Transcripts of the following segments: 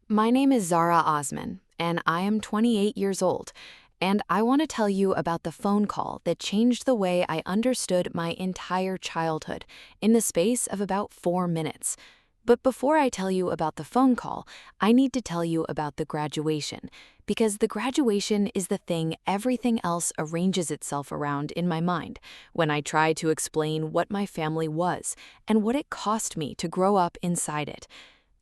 My name is Zara Osman, and I am 28 years old, and I want to tell you about the phone call that changed the way I understood my entire childhood in the space of about 4 minutes. But before I tell you about the phone call, I need to tell you about the graduation, because the graduation is the thing everything else arranges itself around in my mind when I try to explain what my family was and what it cost me to grow up inside it.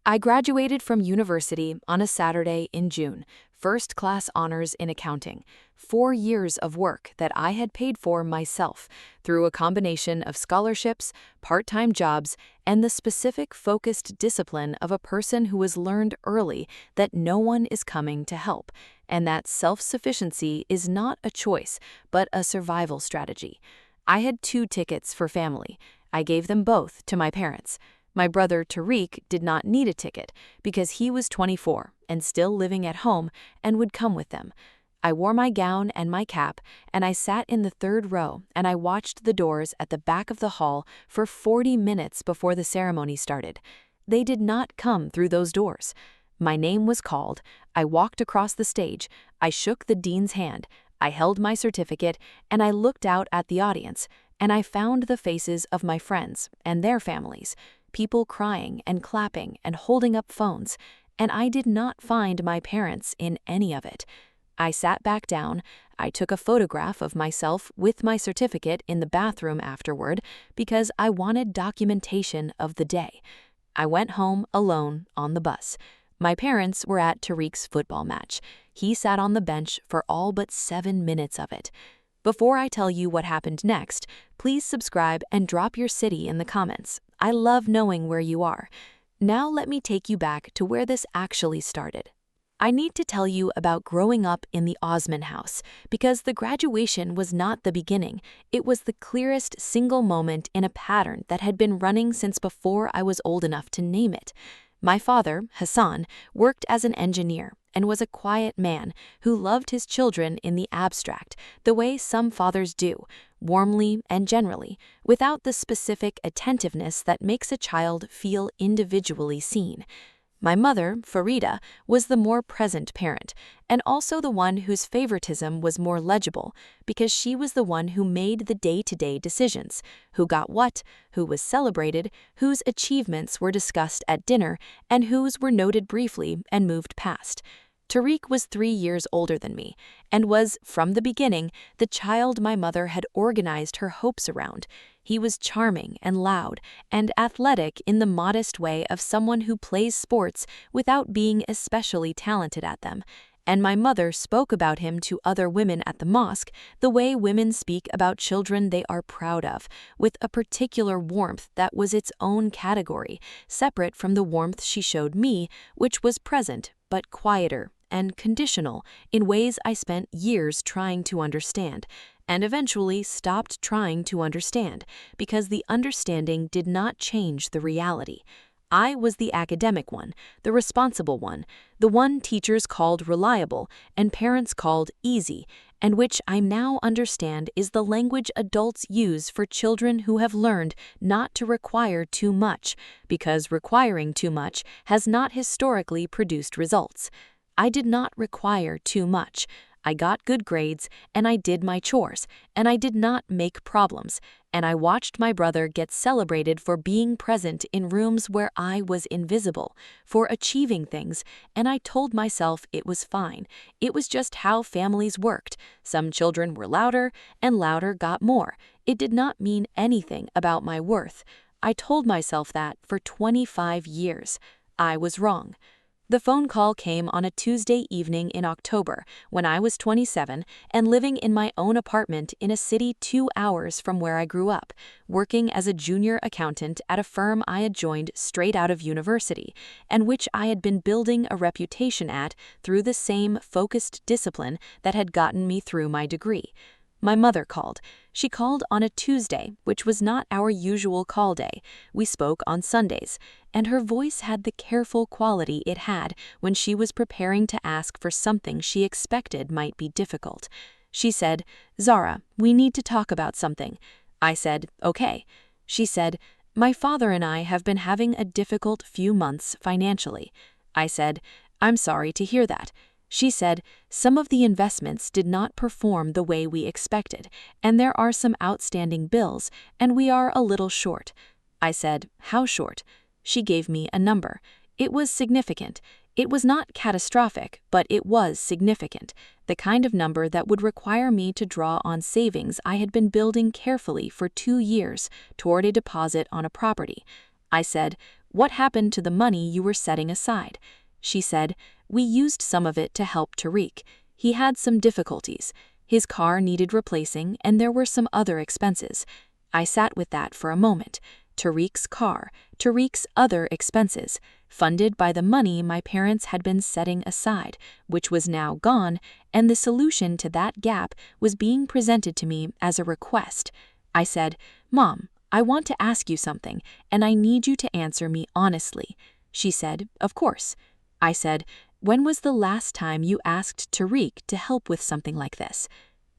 I graduated from university on a Saturday in June, first class honors in accounting, 4 years of work that I had paid for myself through a combination of scholarships, part-time jobs, and the specific focused discipline of a person who has learned early that no one is coming to help, and that self-sufficiency is not a choice, but a survival strategy. I had 2 tickets for family. I gave them both to my parents. My brother Tariq did not need a ticket because he was 24 and still living at home and would come with them. I wore my gown and my cap, and I sat in the third row and I watched the doors at the back of the hall for 40 minutes before the ceremony started. They did not come through those doors. My name was called. I walked across the stage. I shook the dean's hand. I held my certificate, and I looked out at the audience, and I found the faces of my friends and their families. People crying and clapping and holding up phones, and I did not find my parents in any of it. I sat back down. I took a photograph of myself with my certificate in the bathroom afterward because I wanted documentation of the day. I went home alone on the bus. My parents were at Tariq's football match. He sat on the bench for all but 7 minutes of it. Before I tell you what happened next, please subscribe and drop your city in the comments. I love knowing where you are. Now let me take you back to where this actually started. I need to tell you about growing up in the Osman house, because the graduation was not the beginning. It was the clearest single moment in a pattern that had been running since before I was old enough to name it. My father, Hassan, worked as an engineer and was a quiet man who loved his children in the abstract, the way some fathers do, warmly and generally, without the specific attentiveness that makes a child feel individually seen. My mother, Farida, was the more present parent, and also the one whose favoritism was more legible, because she was the one who made the day-to-day decisions: who got what, who was celebrated, whose achievements were discussed at dinner, and whose were noted briefly and moved past. Tariq was 3 years older than me, and was, from the beginning, the child my mother had organized her hopes around. He was charming and loud, and athletic in the modest way of someone who plays sports without being especially talented at them. And my mother spoke about him to other women at the mosque the way women speak about children they are proud of, with a particular warmth that was its own category, separate from the warmth she showed me, which was present but quieter and conditional in ways I spent years trying to understand, and eventually stopped trying to understand, because the understanding did not change the reality. I was the academic one, the responsible one, the one teachers called reliable and parents called easy, and which I now understand is the language adults use for children who have learned not to require too much, because requiring too much has not historically produced results. I did not require too much. I got good grades, and I did my chores, and I did not make problems, and I watched my brother get celebrated for being present in rooms where I was invisible, for achieving things, and I told myself it was fine. It was just how families worked. Some children were louder, and louder got more. It did not mean anything about my worth. I told myself that for 25 years. I was wrong. The phone call came on a Tuesday evening in October when I was 27 and living in my own apartment in a city 2 hours from where I grew up, working as a junior accountant at a firm I had joined straight out of university, and which I had been building a reputation at through the same focused discipline that had gotten me through my degree. My mother called. She called on a Tuesday, which was not our usual call day. We spoke on Sundays, and her voice had the careful quality it had when she was preparing to ask for something she expected might be difficult. She said, "Zara, we need to talk about something." I said, "Okay." She said, "My father and I have been having a difficult few months financially." I said, "I'm sorry to hear that." She said, "Some of the investments did not perform the way we expected, and there are some outstanding bills, and we are a little short." I said, "How short?" She gave me a number. It was significant. It was not catastrophic, but it was significant, the kind of number that would require me to draw on savings I had been building carefully for 2 years toward a deposit on a property. I said, "What happened to the money you were setting aside?" She said, "We used some of it to help Tariq. He had some difficulties. His car needed replacing, and there were some other expenses." I sat with that for a moment. Tariq's car, Tariq's other expenses, funded by the money my parents had been setting aside, which was now gone, and the solution to that gap was being presented to me as a request. I said, "Mom, I want to ask you something, and I need you to answer me honestly." She said, "Of course." I said, "When was the last time you asked Tariq to help with something like this?"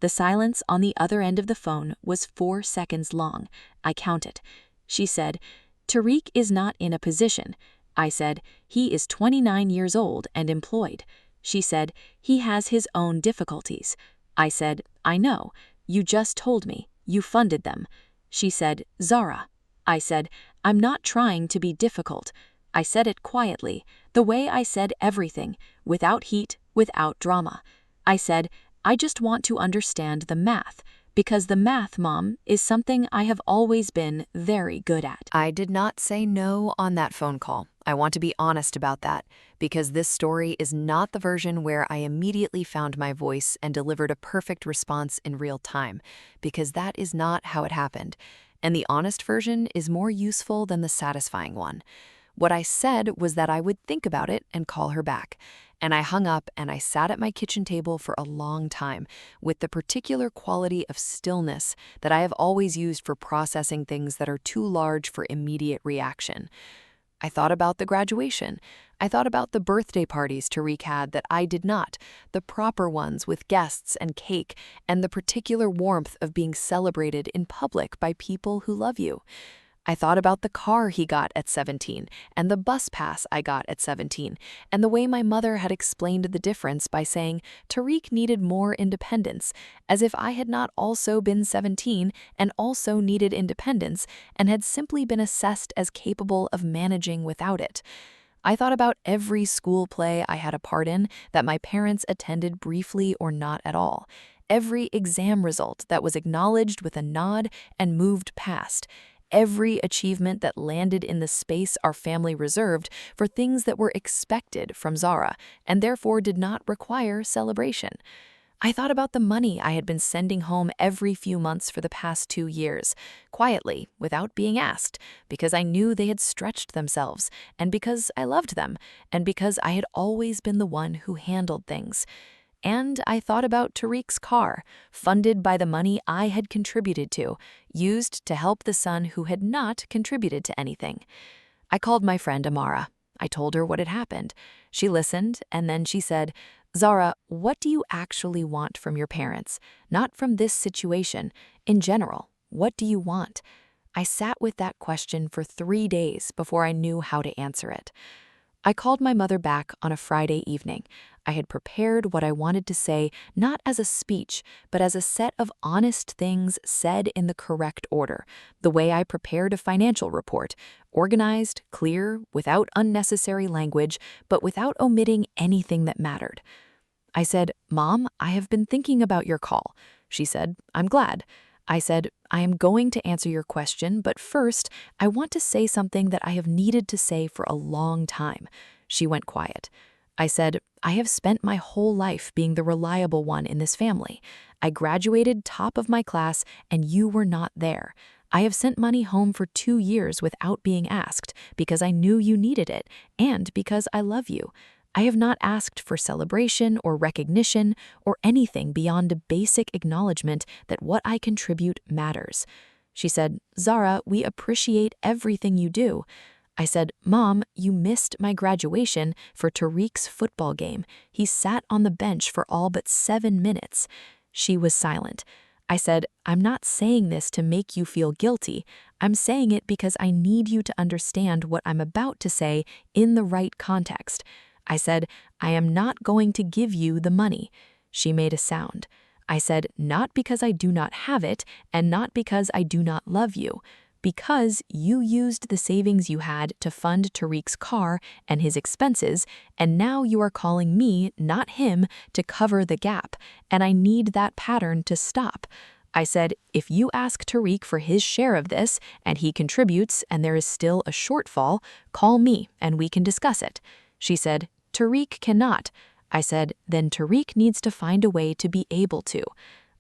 The silence on the other end of the phone was 4 seconds long. I counted. She said, "Tariq is not in a position." I said, "He is 29 years old and employed." She said, "He has his own difficulties." I said, "I know. You just told me. You funded them." She said, "Zara." I said, "I'm not trying to be difficult." I said it quietly, the way I said everything, without heat, without drama. I said, "I just want to understand the math, because the math, Mom, is something I have always been very good at." I did not say no on that phone call. I want to be honest about that, because this story is not the version where I immediately found my voice and delivered a perfect response in real time, because that is not how it happened. And the honest version is more useful than the satisfying one. What I said was that I would think about it and call her back. And I hung up and I sat at my kitchen table for a long time with the particular quality of stillness that I have always used for processing things that are too large for immediate reaction. I thought about the graduation. I thought about the birthday parties Tariq had that I did not, the proper ones with guests and cake, and the particular warmth of being celebrated in public by people who love you. I thought about the car he got at 17 and the bus pass I got at 17 and the way my mother had explained the difference by saying Tariq needed more independence, as if I had not also been 17 and also needed independence and had simply been assessed as capable of managing without it. I thought about every school play I had a part in that my parents attended briefly or not at all, every exam result that was acknowledged with a nod and moved past, every achievement that landed in the space our family reserved for things that were expected from Zara and therefore did not require celebration. I thought about the money I had been sending home every few months for the past 2 years, quietly, without being asked, because I knew they had stretched themselves, and because I loved them, and because I had always been the one who handled things. And I thought about Tariq's car, funded by the money I had contributed to, used to help the son who had not contributed to anything. I called my friend Amara. I told her what had happened. She listened, and then she said, "Zara, what do you actually want from your parents? Not from this situation. In general, what do you want?" I sat with that question for 3 days before I knew how to answer it. I called my mother back on a Friday evening. I had prepared what I wanted to say not as a speech, but as a set of honest things said in the correct order, the way I prepared a financial report, organized, clear, without unnecessary language, but without omitting anything that mattered. I said, "Mom, I have been thinking about your call." She said, "I'm glad." I said, "I am going to answer your question, but first, I want to say something that I have needed to say for a long time." She went quiet. I said, "I have spent my whole life being the reliable one in this family. I graduated top of my class, and you were not there. I have sent money home for 2 years without being asked, because I knew you needed it, and because I love you. I have not asked for celebration or recognition or anything beyond a basic acknowledgement that what I contribute matters." She said, "Zara, we appreciate everything you do." I said, "Mom, you missed my graduation for Tariq's football game. He sat on the bench for all but 7 minutes." She was silent. I said, "I'm not saying this to make you feel guilty. I'm saying it because I need you to understand what I'm about to say in the right context. I said, I am not going to give you the money. She made a sound. I said, not because I do not have it, and not because I do not love you. Because you used the savings you had to fund Tariq's car and his expenses, and now you are calling me, not him, to cover the gap, and I need that pattern to stop. I said, if you ask Tariq for his share of this, and he contributes, and there is still a shortfall, call me, and we can discuss it. She said, Tariq cannot. I said, then Tariq needs to find a way to be able to.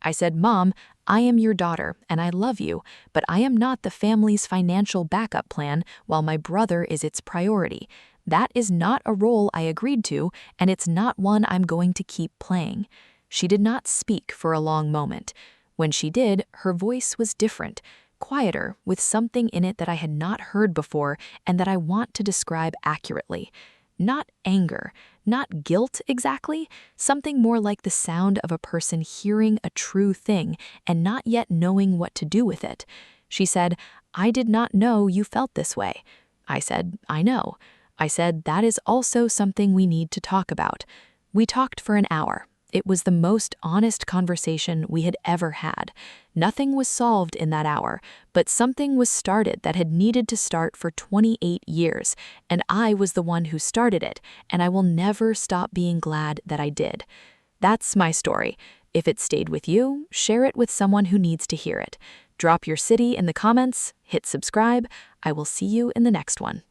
I said, Mom, I am your daughter, and I love you, but I am not the family's financial backup plan while my brother is its priority. That is not a role I agreed to, and it's not one I'm going to keep playing. She did not speak for a long moment. When she did, her voice was different, quieter, with something in it that I had not heard before and that I want to describe accurately. Not anger, not guilt exactly, something more like the sound of a person hearing a true thing and not yet knowing what to do with it. She said, I did not know you felt this way. I said, I know. I said, that is also something we need to talk about. We talked for an hour. It was the most honest conversation we had ever had. Nothing was solved in that hour, but something was started that had needed to start for 28 years, and I was the one who started it, and I will never stop being glad that I did. That's my story. If it stayed with you, share it with someone who needs to hear it. Drop your city in the comments, hit subscribe. I will see you in the next one.